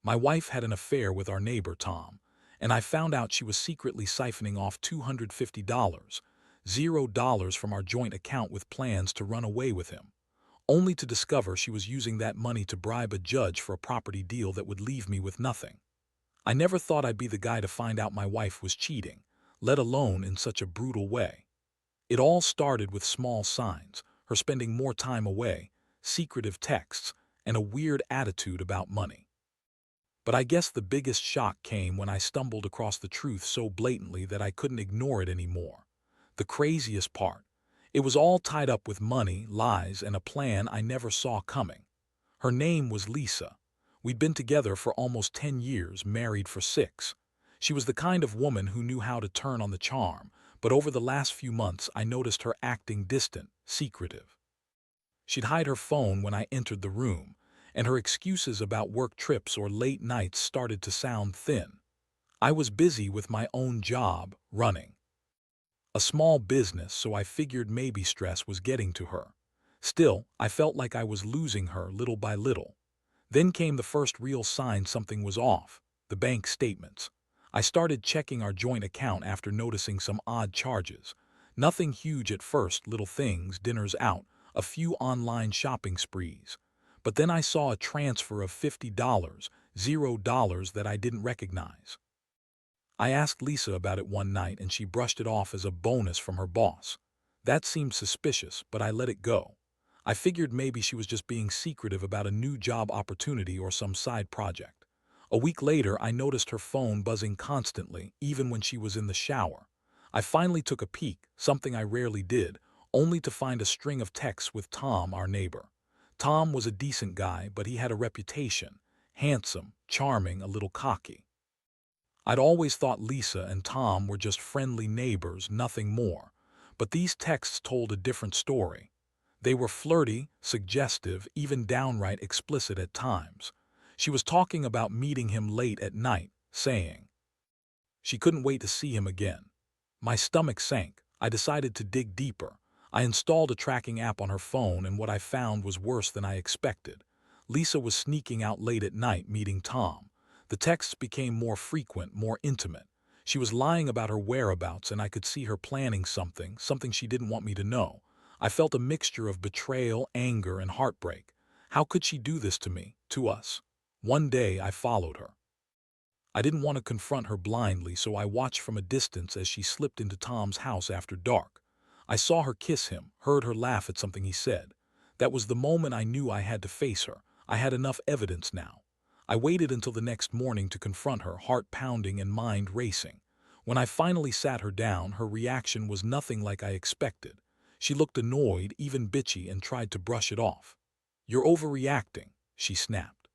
My wife had an affair with our neighbor, Tom, and I found out she was secretly siphoning off $250, $0 from our joint account with plans to run away with him, only to discover she was using that money to bribe a judge for a property deal that would leave me with nothing. I never thought I'd be the guy to find out my wife was cheating, let alone in such a brutal way. It all started with small signs, her spending more time away, secretive texts, and a weird attitude about money. But I guess the biggest shock came when I stumbled across the truth so blatantly that I couldn't ignore it anymore. The craziest part, it was all tied up with money, lies, and a plan I never saw coming. Her name was Lisa. We'd been together for almost 10 years, married for 6. She was the kind of woman who knew how to turn on the charm, but over the last few months I noticed her acting distant, secretive. She'd hide her phone when I entered the room, and her excuses about work trips or late nights started to sound thin. I was busy with my own job, running a small business, so I figured maybe stress was getting to her. Still, I felt like I was losing her little by little. Then came the first real sign something was off: the bank statements. I started checking our joint account after noticing some odd charges. Nothing huge at first, little things, dinners out, a few online shopping sprees. But then I saw a transfer of $50, $0 that I didn't recognize. I asked Lisa about it one night and she brushed it off as a bonus from her boss. That seemed suspicious, but I let it go. I figured maybe she was just being secretive about a new job opportunity or some side project. A week later, I noticed her phone buzzing constantly, even when she was in the shower. I finally took a peek, something I rarely did, only to find a string of texts with Tom, our neighbor. Tom was a decent guy, but he had a reputation: handsome, charming, a little cocky. I'd always thought Lisa and Tom were just friendly neighbors, nothing more. But these texts told a different story. They were flirty, suggestive, even downright explicit at times. She was talking about meeting him late at night, saying she couldn't wait to see him again. My stomach sank. I decided to dig deeper. I installed a tracking app on her phone, and what I found was worse than I expected. Lisa was sneaking out late at night, meeting Tom. The texts became more frequent, more intimate. She was lying about her whereabouts, and I could see her planning something she didn't want me to know. I felt a mixture of betrayal, anger, and heartbreak. How could she do this to me, to us? One day I followed her. I didn't want to confront her blindly, so I watched from a distance as she slipped into Tom's house after dark. I saw her kiss him, heard her laugh at something he said. That was the moment I knew I had to face her. I had enough evidence now. I waited until the next morning to confront her, heart pounding and mind racing. When I finally sat her down, her reaction was nothing like I expected. She looked annoyed, even bitchy, and tried to brush it off. "You're overreacting," she snapped.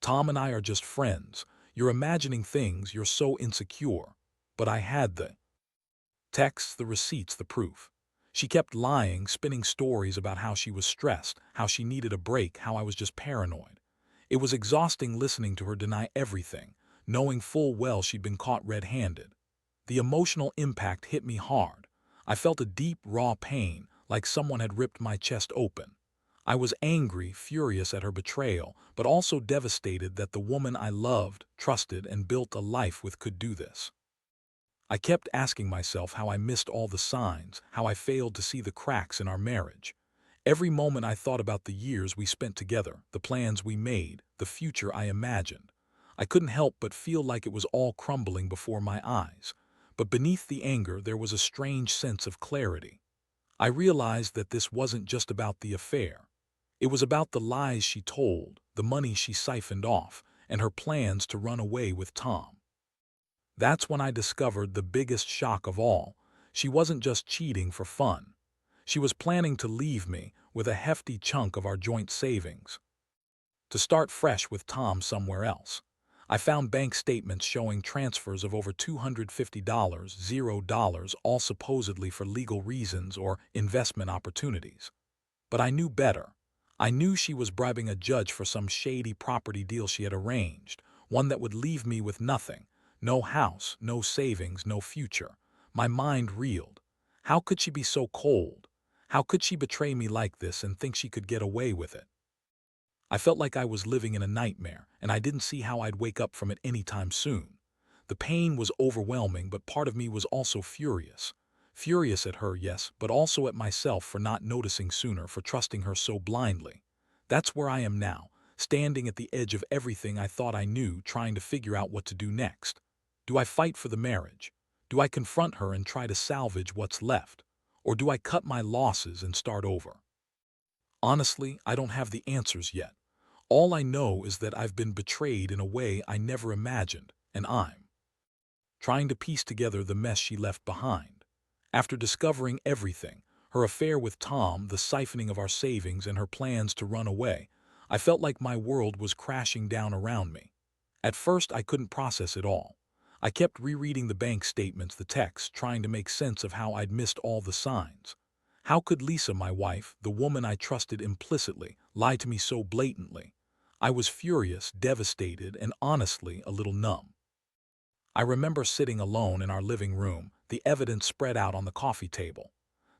"Tom and I are just friends. You're imagining things, you're so insecure." But I had the texts, the receipts, the proof. She kept lying, spinning stories about how she was stressed, how she needed a break, how I was just paranoid. It was exhausting listening to her deny everything, knowing full well she'd been caught red-handed. The emotional impact hit me hard. I felt a deep, raw pain, like someone had ripped my chest open. I was angry, furious at her betrayal, but also devastated that the woman I loved, trusted, and built a life with could do this. I kept asking myself how I missed all the signs, how I failed to see the cracks in our marriage. Every moment I thought about the years we spent together, the plans we made, the future I imagined. I couldn't help but feel like it was all crumbling before my eyes. But beneath the anger, there was a strange sense of clarity. I realized that this wasn't just about the affair. It was about the lies she told, the money she siphoned off, and her plans to run away with Tom. That's when I discovered the biggest shock of all. She wasn't just cheating for fun. She was planning to leave me with a hefty chunk of our joint savings, to start fresh with Tom somewhere else. I found bank statements showing transfers of over $250, $0, all supposedly for legal reasons or investment opportunities. But I knew better. I knew she was bribing a judge for some shady property deal she had arranged, one that would leave me with nothing. No house, no savings, no future. My mind reeled. How could she be so cold? How could she betray me like this and think she could get away with it? I felt like I was living in a nightmare, and I didn't see how I'd wake up from it anytime soon. The pain was overwhelming, but part of me was also furious. Furious at her, yes, but also at myself for not noticing sooner, for trusting her so blindly. That's where I am now, standing at the edge of everything I thought I knew, trying to figure out what to do next. Do I fight for the marriage? Do I confront her and try to salvage what's left? Or do I cut my losses and start over? Honestly, I don't have the answers yet. All I know is that I've been betrayed in a way I never imagined, and I'm trying to piece together the mess she left behind. After discovering everything, her affair with Tom, the siphoning of our savings, and her plans to run away, I felt like my world was crashing down around me. At first, I couldn't process it all. I kept rereading the bank statements, the texts, trying to make sense of how I'd missed all the signs. How could Lisa, my wife, the woman I trusted implicitly, lie to me so blatantly? I was furious, devastated, and honestly a little numb. I remember sitting alone in our living room, the evidence spread out on the coffee table.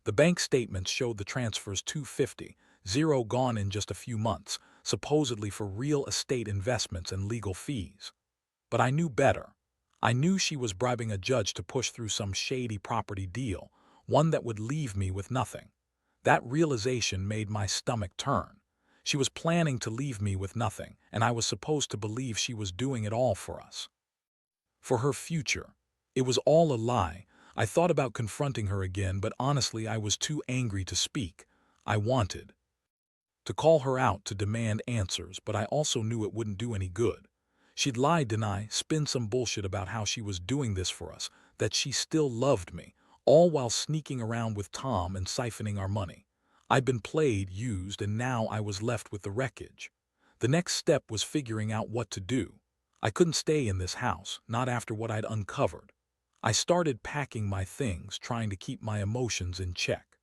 The bank statements showed the transfers 250, zero gone in just a few months, supposedly for real estate investments and legal fees. But I knew better. I knew she was bribing a judge to push through some shady property deal, one that would leave me with nothing. That realization made my stomach turn. She was planning to leave me with nothing, and I was supposed to believe she was doing it all for us. For her future. It was all a lie. I thought about confronting her again, but honestly I was too angry to speak. I wanted to call her out, to demand answers, but I also knew it wouldn't do any good. She'd lie, deny, spin some bullshit about how she was doing this for us, that she still loved me, all while sneaking around with Tom and siphoning our money. I'd been played, used, and now I was left with the wreckage. The next step was figuring out what to do. I couldn't stay in this house, not after what I'd uncovered. I started packing my things, trying to keep my emotions in check.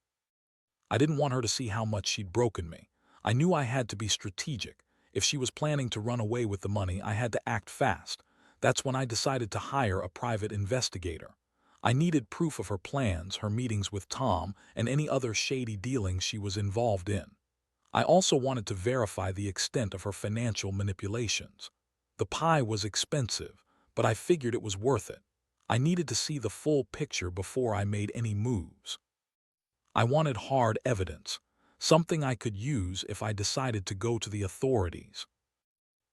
I didn't want her to see how much she'd broken me. I knew I had to be strategic. If she was planning to run away with the money, I had to act fast. That's when I decided to hire a private investigator. I needed proof of her plans, her meetings with Tom, and any other shady dealings she was involved in. I also wanted to verify the extent of her financial manipulations. The pie was expensive, but I figured it was worth it. I needed to see the full picture before I made any moves. I wanted hard evidence, something I could use if I decided to go to the authorities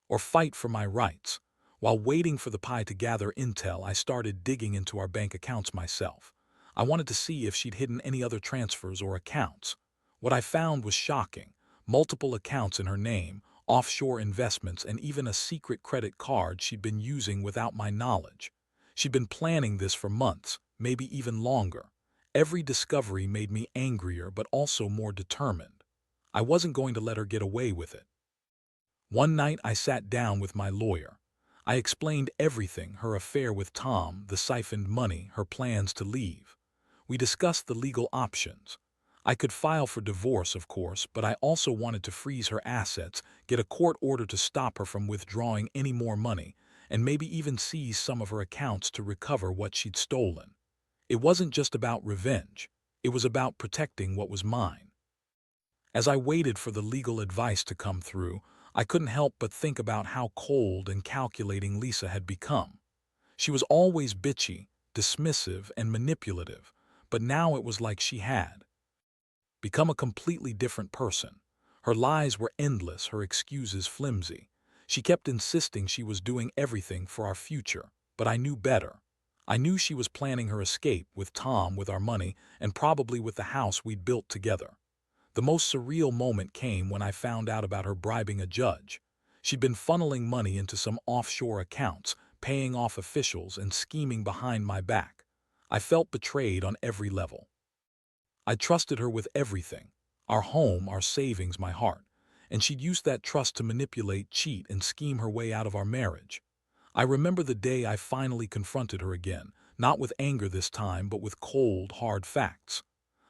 or fight for my rights. While waiting for the pie to gather intel, I started digging into our bank accounts myself. I wanted to see if she'd hidden any other transfers or accounts. What I found was shocking. Multiple accounts in her name, offshore investments, and even a secret credit card she'd been using without my knowledge. She'd been planning this for months, maybe even longer. Every discovery made me angrier but also more determined. I wasn't going to let her get away with it. One night I sat down with my lawyer. I explained everything: her affair with Tom, the siphoned money, her plans to leave. We discussed the legal options. I could file for divorce, of course, but I also wanted to freeze her assets, get a court order to stop her from withdrawing any more money, and maybe even seize some of her accounts to recover what she'd stolen. It wasn't just about revenge. It was about protecting what was mine. As I waited for the legal advice to come through, I couldn't help but think about how cold and calculating Lisa had become. She was always bitchy, dismissive, and manipulative, but now it was like she had become a completely different person. Her lies were endless, her excuses flimsy. She kept insisting she was doing everything for our future, but I knew better. I knew she was planning her escape with Tom, with our money, and probably with the house we'd built together. The most surreal moment came when I found out about her bribing a judge. She'd been funneling money into some offshore accounts, paying off officials, and scheming behind my back. I felt betrayed on every level. I trusted her with everything: our home, our savings, my heart. And she'd used that trust to manipulate, cheat, and scheme her way out of our marriage. I remember the day I finally confronted her again, not with anger this time, but with cold, hard facts.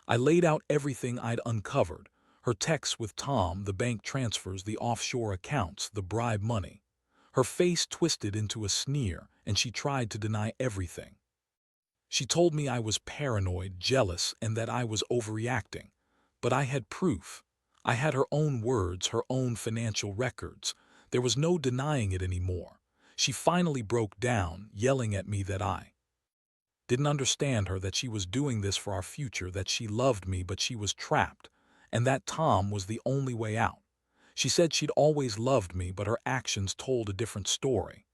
I laid out everything I'd uncovered: her texts with Tom, the bank transfers, the offshore accounts, the bribe money. Her face twisted into a sneer, and she tried to deny everything. She told me I was paranoid, jealous, and that I was overreacting. But I had proof. I had her own words, her own financial records. There was no denying it anymore. She finally broke down, yelling at me that I didn't understand her, that she was doing this for our future, that she loved me but she was trapped, and that Tom was the only way out. She said she'd always loved me, but her actions told a different story.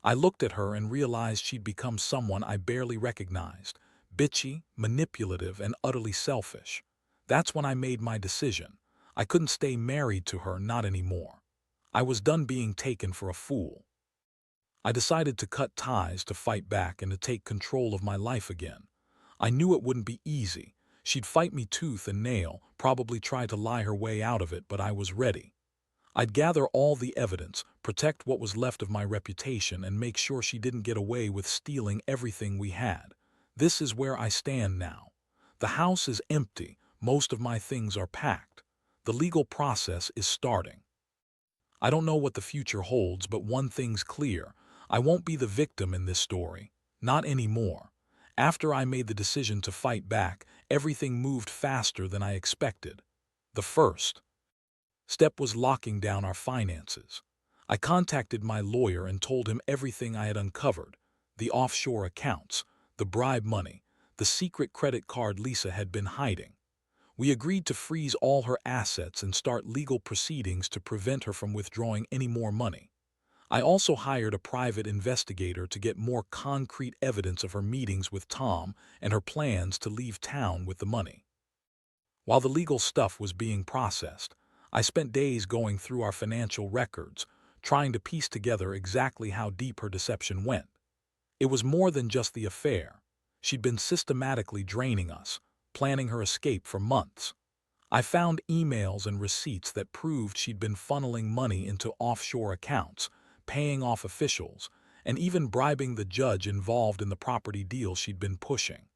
I looked at her and realized she'd become someone I barely recognized, bitchy, manipulative, and utterly selfish. That's when I made my decision. I couldn't stay married to her, not anymore. I was done being taken for a fool. I decided to cut ties, to fight back, and to take control of my life again. I knew it wouldn't be easy. She'd fight me tooth and nail, probably try to lie her way out of it, but I was ready. I'd gather all the evidence, protect what was left of my reputation, and make sure she didn't get away with stealing everything we had. This is where I stand now. The house is empty, most of my things are packed. The legal process is starting. I don't know what the future holds, but one thing's clear. I won't be the victim in this story. Not anymore. After I made the decision to fight back, everything moved faster than I expected. The first step was locking down our finances. I contacted my lawyer and told him everything I had uncovered: the offshore accounts, the bribe money, the secret credit card Lisa had been hiding. We agreed to freeze all her assets and start legal proceedings to prevent her from withdrawing any more money. I also hired a private investigator to get more concrete evidence of her meetings with Tom and her plans to leave town with the money. While the legal stuff was being processed, I spent days going through our financial records, trying to piece together exactly how deep her deception went. It was more than just the affair. She'd been systematically draining us, planning her escape for months. I found emails and receipts that proved she'd been funneling money into offshore accounts, paying off officials, and even bribing the judge involved in the property deal she'd been pushing.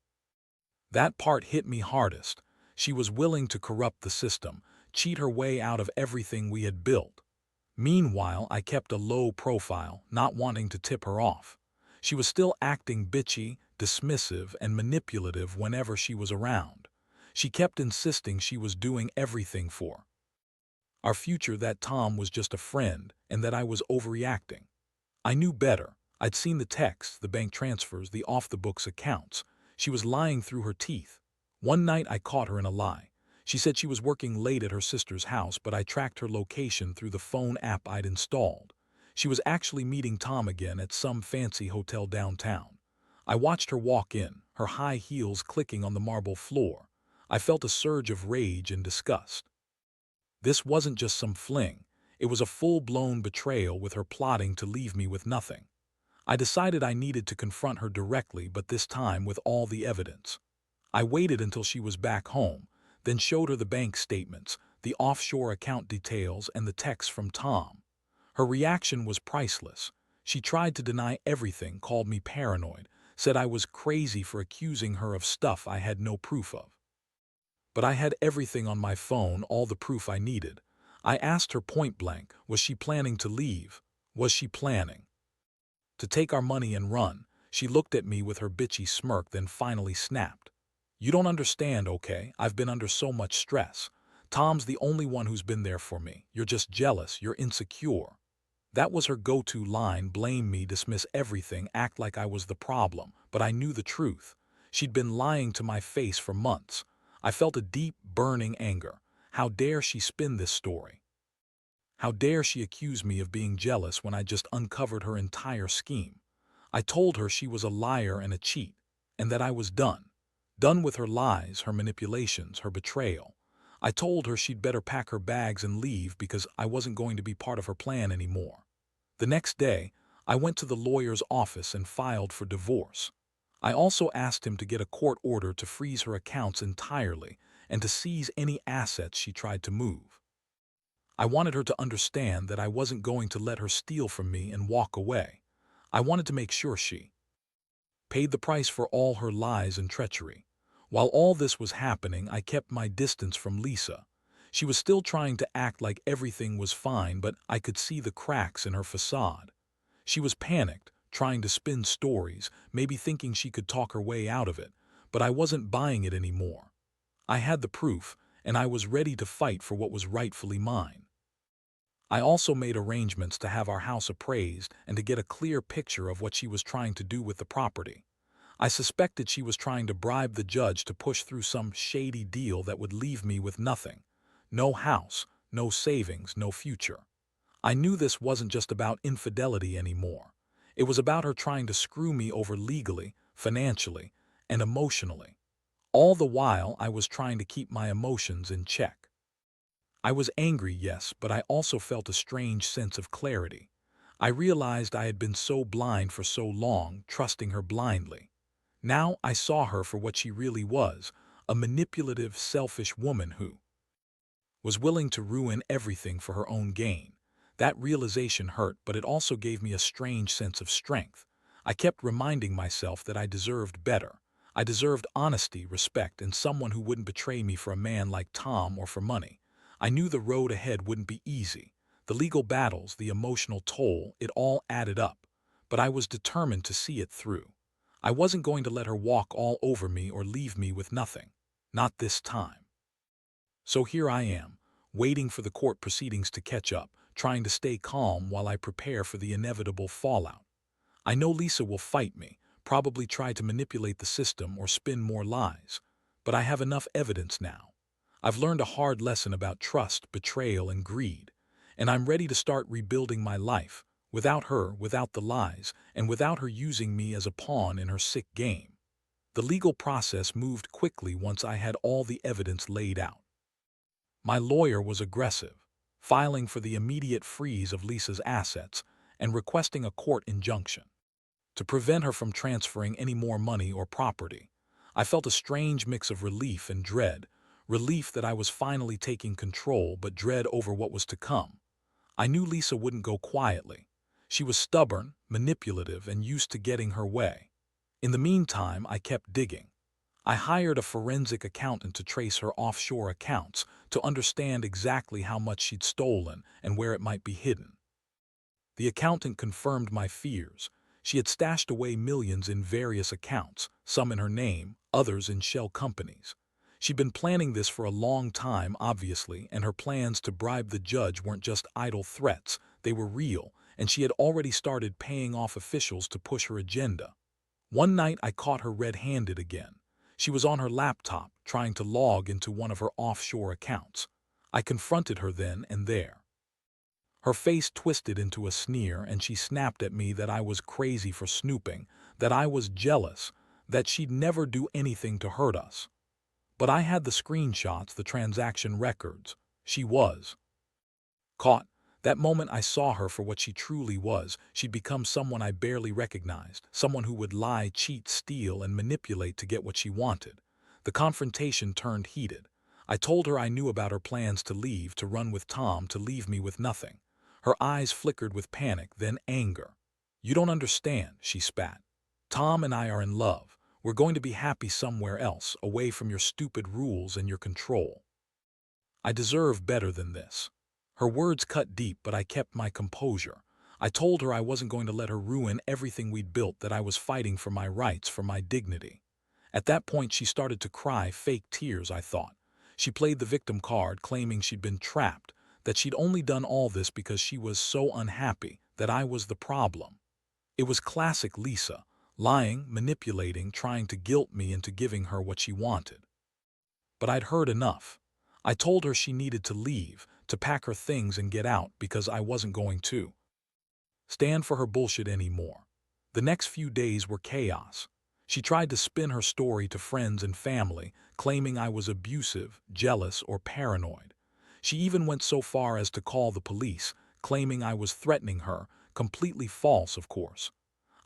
That part hit me hardest. She was willing to corrupt the system, cheat her way out of everything we had built. Meanwhile, I kept a low profile, not wanting to tip her off. She was still acting bitchy, dismissive, and manipulative whenever she was around. She kept insisting she was doing everything for our future, that Tom was just a friend, and that I was overreacting. I knew better. I'd seen the texts, the bank transfers, the off-the-books accounts. She was lying through her teeth. One night I caught her in a lie. She said she was working late at her sister's house, but I tracked her location through the phone app I'd installed. She was actually meeting Tom again at some fancy hotel downtown. I watched her walk in, her high heels clicking on the marble floor. I felt a surge of rage and disgust. This wasn't just some fling. It was a full-blown betrayal, with her plotting to leave me with nothing. I decided I needed to confront her directly, but this time with all the evidence. I waited until she was back home, then showed her the bank statements, the offshore account details, and the texts from Tom. Her reaction was priceless. She tried to deny everything, called me paranoid, said I was crazy for accusing her of stuff I had no proof of. But I had everything on my phone, all the proof I needed. I asked her point blank, was she planning to leave? Was she planning to take our money and run? She looked at me with her bitchy smirk, then finally snapped. You don't understand, okay? I've been under so much stress. Tom's the only one who's been there for me. You're just jealous, you're insecure. That was her go-to line: blame me, dismiss everything, act like I was the problem. But I knew the truth. She'd been lying to my face for months. I felt a deep, burning anger. How dare she spin this story? How dare she accuse me of being jealous when I just uncovered her entire scheme? I told her she was a liar and a cheat, and that I was done. Done with her lies, her manipulations, her betrayal. I told her she'd better pack her bags and leave because I wasn't going to be part of her plan anymore. The next day, I went to the lawyer's office and filed for divorce. I also asked him to get a court order to freeze her accounts entirely and to seize any assets she tried to move. I wanted her to understand that I wasn't going to let her steal from me and walk away. I wanted to make sure she paid the price for all her lies and treachery. While all this was happening, I kept my distance from Lisa. She was still trying to act like everything was fine, but I could see the cracks in her facade. She was panicked, trying to spin stories, maybe thinking she could talk her way out of it, but I wasn't buying it anymore. I had the proof, and I was ready to fight for what was rightfully mine. I also made arrangements to have our house appraised and to get a clear picture of what she was trying to do with the property. I suspected she was trying to bribe the judge to push through some shady deal that would leave me with nothing. No house, no savings, no future. I knew this wasn't just about infidelity anymore. It was about her trying to screw me over legally, financially, and emotionally. All the while, I was trying to keep my emotions in check. I was angry, yes, but I also felt a strange sense of clarity. I realized I had been so blind for so long, trusting her blindly. Now I saw her for what she really was, a manipulative, selfish woman who was willing to ruin everything for her own gain. That realization hurt, but it also gave me a strange sense of strength. I kept reminding myself that I deserved better. I deserved honesty, respect, and someone who wouldn't betray me for a man like Tom or for money. I knew the road ahead wouldn't be easy. The legal battles, the emotional toll, it all added up. But I was determined to see it through. I wasn't going to let her walk all over me or leave me with nothing. Not this time. So here I am, waiting for the court proceedings to catch up, trying to stay calm while I prepare for the inevitable fallout. I know Lisa will fight me, probably try to manipulate the system or spin more lies. But I have enough evidence now. I've learned a hard lesson about trust, betrayal, and greed. And I'm ready to start rebuilding my life, without her, without the lies, and without her using me as a pawn in her sick game. The legal process moved quickly once I had all the evidence laid out. My lawyer was aggressive, filing for the immediate freeze of Lisa's assets and requesting a court injunction to prevent her from transferring any more money or property. I felt a strange mix of relief and dread, relief that I was finally taking control, but dread over what was to come. I knew Lisa wouldn't go quietly. She was stubborn, manipulative, and used to getting her way. In the meantime, I kept digging. I hired a forensic accountant to trace her offshore accounts to understand exactly how much she'd stolen and where it might be hidden. The accountant confirmed my fears. She had stashed away millions in various accounts, some in her name, others in shell companies. She'd been planning this for a long time, obviously, and her plans to bribe the judge weren't just idle threats, they were real, and she had already started paying off officials to push her agenda. One night I caught her red-handed again. She was on her laptop, trying to log into one of her offshore accounts. I confronted her then and there. Her face twisted into a sneer, and she snapped at me that I was crazy for snooping, that I was jealous, that she'd never do anything to hurt us. But I had the screenshots, the transaction records. She was caught. That moment I saw her for what she truly was. She'd become someone I barely recognized, someone who would lie, cheat, steal, and manipulate to get what she wanted. The confrontation turned heated. I told her I knew about her plans to leave, to run with Tom, to leave me with nothing. Her eyes flickered with panic, then anger. "You don't understand," she spat. "Tom and I are in love. We're going to be happy somewhere else, away from your stupid rules and your control. I deserve better than this." Her words cut deep, but I kept my composure. I told her I wasn't going to let her ruin everything we'd built, that I was fighting for my rights, for my dignity. At that point, she started to cry, fake tears, I thought. She played the victim card, claiming she'd been trapped, that she'd only done all this because she was so unhappy, that I was the problem. It was classic Lisa, lying, manipulating, trying to guilt me into giving her what she wanted. But I'd heard enough. I told her she needed to leave, to pack her things and get out, because I wasn't going to stand for her bullshit anymore. The next few days were chaos. She tried to spin her story to friends and family, claiming I was abusive, jealous, or paranoid. She even went so far as to call the police, claiming I was threatening her, completely false, of course.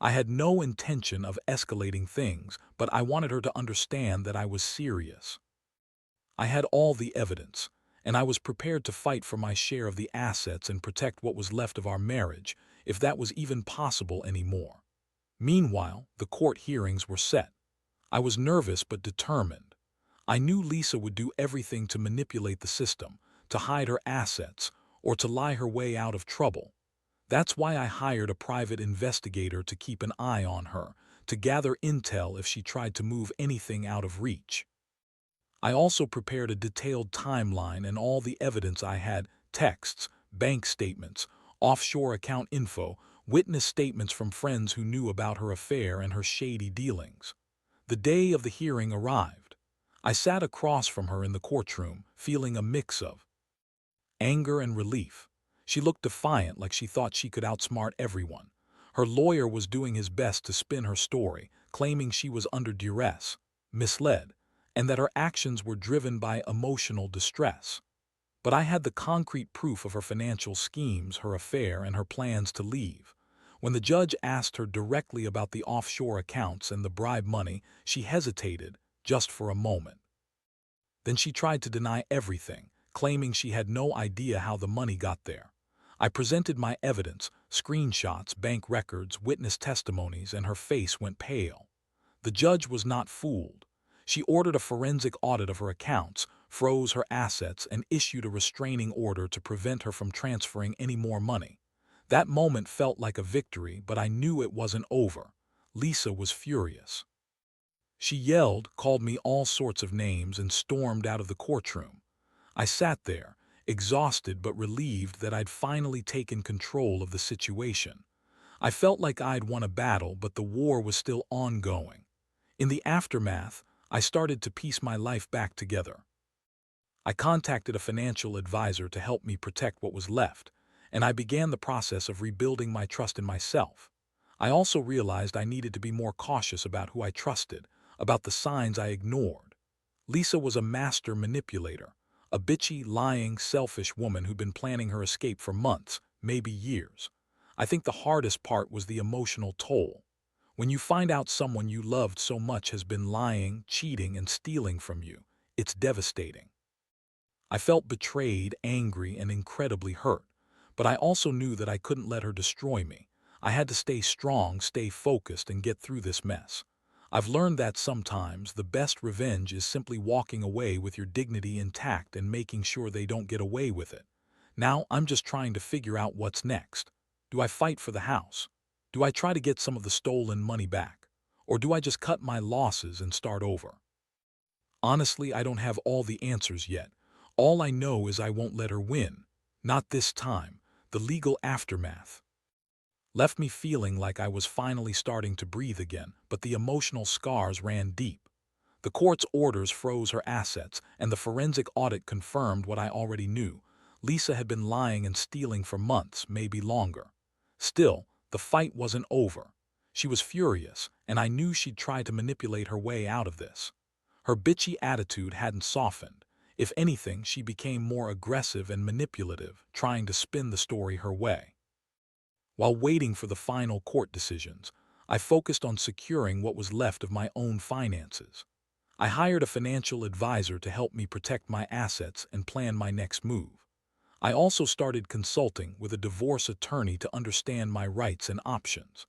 I had no intention of escalating things, but I wanted her to understand that I was serious. I had all the evidence, and I was prepared to fight for my share of the assets and protect what was left of our marriage, if that was even possible anymore. Meanwhile, the court hearings were set. I was nervous but determined. I knew Lisa would do everything to manipulate the system, to hide her assets, or to lie her way out of trouble. That's why I hired a private investigator to keep an eye on her, to gather intel if she tried to move anything out of reach. I also prepared a detailed timeline and all the evidence I had: texts, bank statements, offshore account info, witness statements from friends who knew about her affair and her shady dealings. The day of the hearing arrived. I sat across from her in the courtroom, feeling a mix of anger and relief. She looked defiant, like she thought she could outsmart everyone. Her lawyer was doing his best to spin her story, claiming she was under duress, misled, and that her actions were driven by emotional distress. But I had the concrete proof of her financial schemes, her affair, and her plans to leave. When the judge asked her directly about the offshore accounts and the bribe money, she hesitated, just for a moment. Then she tried to deny everything, claiming she had no idea how the money got there. I presented my evidence: screenshots, bank records, witness testimonies, and her face went pale. The judge was not fooled. She ordered a forensic audit of her accounts, froze her assets, and issued a restraining order to prevent her from transferring any more money. That moment felt like a victory, but I knew it wasn't over. Lisa was furious. She yelled, called me all sorts of names, and stormed out of the courtroom. I sat there, exhausted but relieved that I'd finally taken control of the situation. I felt like I'd won a battle, but the war was still ongoing. In the aftermath, I started to piece my life back together. I contacted a financial advisor to help me protect what was left, and I began the process of rebuilding my trust in myself. I also realized I needed to be more cautious about who I trusted, about the signs I ignored. Lisa was a master manipulator, a bitchy, lying, selfish woman who'd been planning her escape for months, maybe years. I think the hardest part was the emotional toll. When you find out someone you loved so much has been lying, cheating, and stealing from you, it's devastating. I felt betrayed, angry, and incredibly hurt, but I also knew that I couldn't let her destroy me. I had to stay strong, stay focused, and get through this mess. I've learned that sometimes the best revenge is simply walking away with your dignity intact and making sure they don't get away with it. Now I'm just trying to figure out what's next. Do I fight for the house? Do I try to get some of the stolen money back? Or do I just cut my losses and start over? Honestly, I don't have all the answers yet. All I know is I won't let her win. Not this time. The legal aftermath left me feeling like I was finally starting to breathe again, but the emotional scars ran deep. The court's orders froze her assets, and the forensic audit confirmed what I already knew. Lisa had been lying and stealing for months, maybe longer. Still, the fight wasn't over. She was furious, and I knew she'd try to manipulate her way out of this. Her bitchy attitude hadn't softened. If anything, she became more aggressive and manipulative, trying to spin the story her way. While waiting for the final court decisions, I focused on securing what was left of my own finances. I hired a financial advisor to help me protect my assets and plan my next move. I also started consulting with a divorce attorney to understand my rights and options.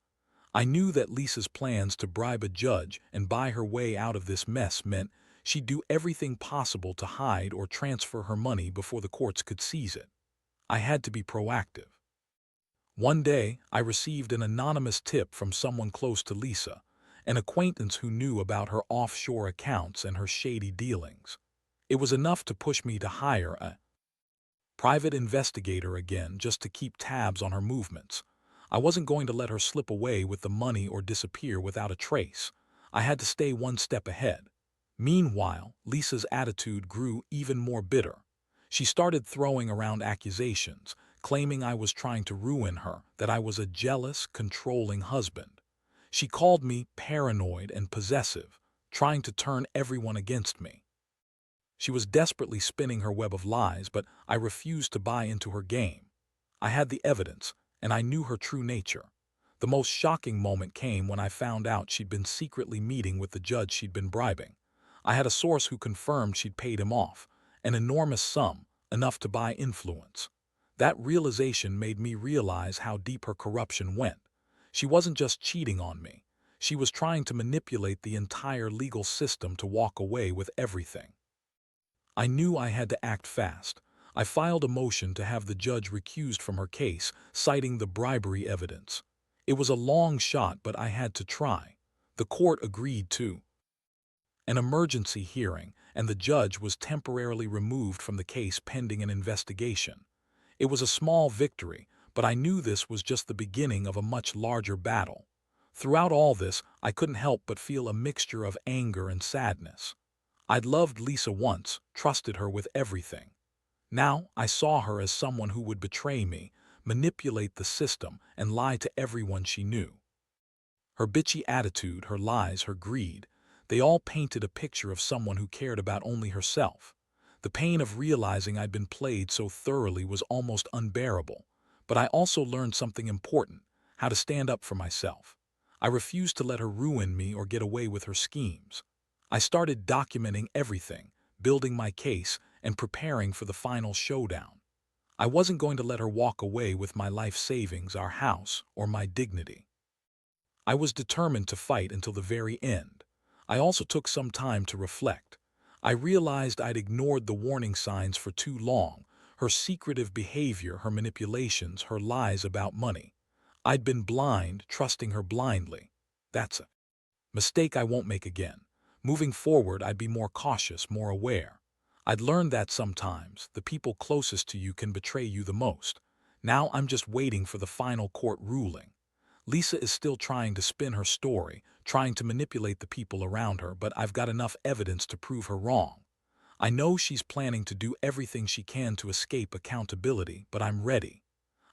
I knew that Lisa's plans to bribe a judge and buy her way out of this mess meant she'd do everything possible to hide or transfer her money before the courts could seize it. I had to be proactive. One day, I received an anonymous tip from someone close to Lisa, an acquaintance who knew about her offshore accounts and her shady dealings. It was enough to push me to hire a private investigator again, just to keep tabs on her movements. I wasn't going to let her slip away with the money or disappear without a trace. I had to stay one step ahead. Meanwhile, Lisa's attitude grew even more bitter. She started throwing around accusations, claiming I was trying to ruin her, that I was a jealous, controlling husband. She called me paranoid and possessive, trying to turn everyone against me. She was desperately spinning her web of lies, but I refused to buy into her game. I had the evidence, and I knew her true nature. The most shocking moment came when I found out she'd been secretly meeting with the judge she'd been bribing. I had a source who confirmed she'd paid him off, an enormous sum, enough to buy influence. That realization made me realize how deep her corruption went. She wasn't just cheating on me. She was trying to manipulate the entire legal system to walk away with everything. I knew I had to act fast. I filed a motion to have the judge recused from her case, citing the bribery evidence. It was a long shot, but I had to try. The court agreed to an emergency hearing, and the judge was temporarily removed from the case pending an investigation. It was a small victory, but I knew this was just the beginning of a much larger battle. Throughout all this, I couldn't help but feel a mixture of anger and sadness. I'd loved Lisa once, trusted her with everything. Now I saw her as someone who would betray me, manipulate the system, and lie to everyone she knew. Her bitchy attitude, her lies, her greed, they all painted a picture of someone who cared about only herself. The pain of realizing I'd been played so thoroughly was almost unbearable, but I also learned something important: how to stand up for myself. I refused to let her ruin me or get away with her schemes. I started documenting everything, building my case, and preparing for the final showdown. I wasn't going to let her walk away with my life savings, our house, or my dignity. I was determined to fight until the very end. I also took some time to reflect. I realized I'd ignored the warning signs for too long: her secretive behavior, her manipulations, her lies about money. I'd been blind, trusting her blindly. That's a mistake I won't make again. Moving forward, I'd be more cautious, more aware. I'd learned that sometimes the people closest to you can betray you the most. Now I'm just waiting for the final court ruling. Lisa is still trying to spin her story, trying to manipulate the people around her, but I've got enough evidence to prove her wrong. I know she's planning to do everything she can to escape accountability, but I'm ready.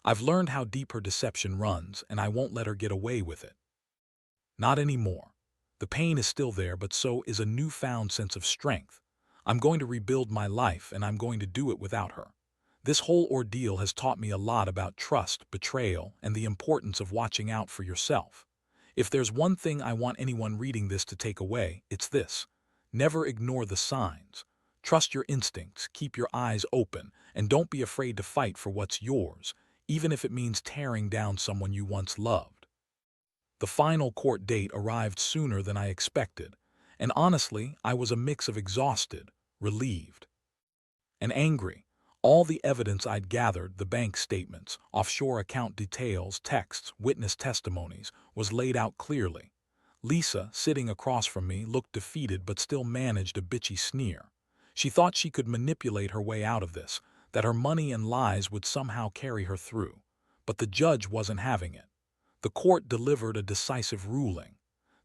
I've learned how deep her deception runs, and I won't let her get away with it. Not anymore. The pain is still there, but so is a newfound sense of strength. I'm going to rebuild my life, and I'm going to do it without her. This whole ordeal has taught me a lot about trust, betrayal, and the importance of watching out for yourself. If there's one thing I want anyone reading this to take away, it's this: never ignore the signs. Trust your instincts, keep your eyes open, and don't be afraid to fight for what's yours, even if it means tearing down someone you once loved. The final court date arrived sooner than I expected, and honestly, I was a mix of exhausted, relieved, and angry. All the evidence I'd gathered, the bank statements, offshore account details, texts, witness testimonies, was laid out clearly. Lisa, sitting across from me, looked defeated but still managed a bitchy sneer. She thought she could manipulate her way out of this, that her money and lies would somehow carry her through. But the judge wasn't having it. The court delivered a decisive ruling.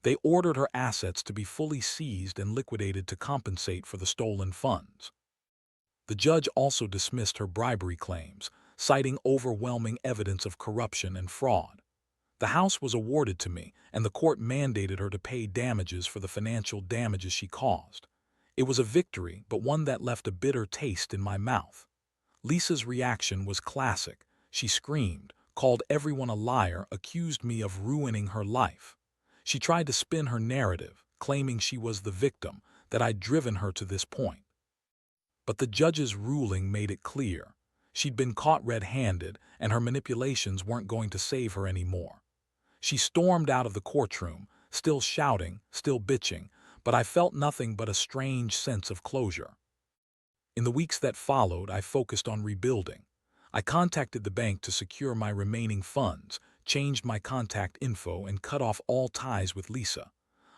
They ordered her assets to be fully seized and liquidated to compensate for the stolen funds. The judge also dismissed her bribery claims, citing overwhelming evidence of corruption and fraud. The house was awarded to me, and the court mandated her to pay damages for the financial damages she caused. It was a victory, but one that left a bitter taste in my mouth. Lisa's reaction was classic. She screamed, called everyone a liar, accused me of ruining her life. She tried to spin her narrative, claiming she was the victim, that I'd driven her to this point. But the judge's ruling made it clear. She'd been caught red-handed, and her manipulations weren't going to save her anymore. She stormed out of the courtroom, still shouting, still bitching, but I felt nothing but a strange sense of closure. In the weeks that followed, I focused on rebuilding. I contacted the bank to secure my remaining funds, changed my contact info, and cut off all ties with Lisa.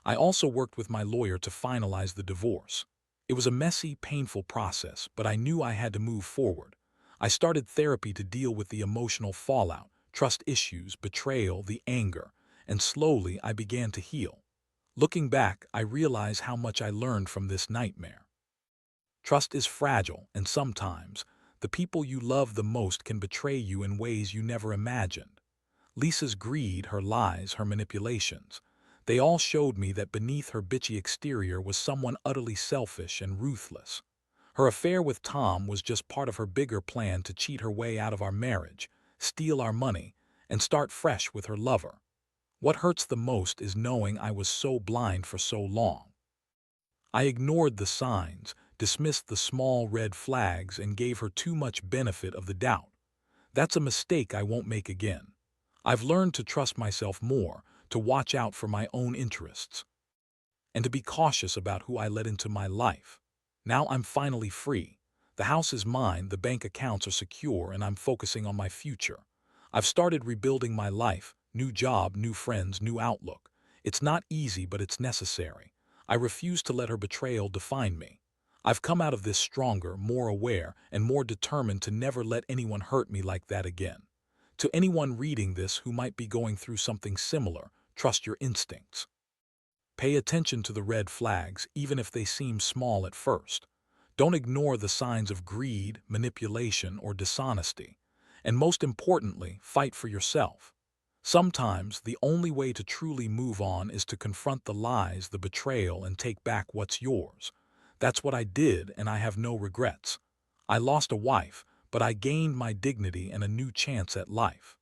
I also worked with my lawyer to finalize the divorce. It was a messy, painful process, but I knew I had to move forward. I started therapy to deal with the emotional fallout, trust issues, betrayal, the anger, and slowly I began to heal. Looking back, I realize how much I learned from this nightmare. Trust is fragile, and sometimes, the people you love the most can betray you in ways you never imagined. Lisa's greed, her lies, her manipulations, they all showed me that beneath her bitchy exterior was someone utterly selfish and ruthless. Her affair with Tom was just part of her bigger plan to cheat her way out of our marriage, steal our money, and start fresh with her lover. What hurts the most is knowing I was so blind for so long. I ignored the signs, dismissed the small red flags, and gave her too much benefit of the doubt. That's a mistake I won't make again. I've learned to trust myself more, to watch out for my own interests, and to be cautious about who I let into my life. Now I'm finally free. The house is mine, the bank accounts are secure, and I'm focusing on my future. I've started rebuilding my life, new job, new friends, new outlook. It's not easy, but it's necessary. I refuse to let her betrayal define me. I've come out of this stronger, more aware, and more determined to never let anyone hurt me like that again. To anyone reading this who might be going through something similar, trust your instincts. Pay attention to the red flags, even if they seem small at first. Don't ignore the signs of greed, manipulation, or dishonesty. And most importantly, fight for yourself. Sometimes, the only way to truly move on is to confront the lies, the betrayal, and take back what's yours. That's what I did, and I have no regrets. I lost a wife, but I gained my dignity and a new chance at life.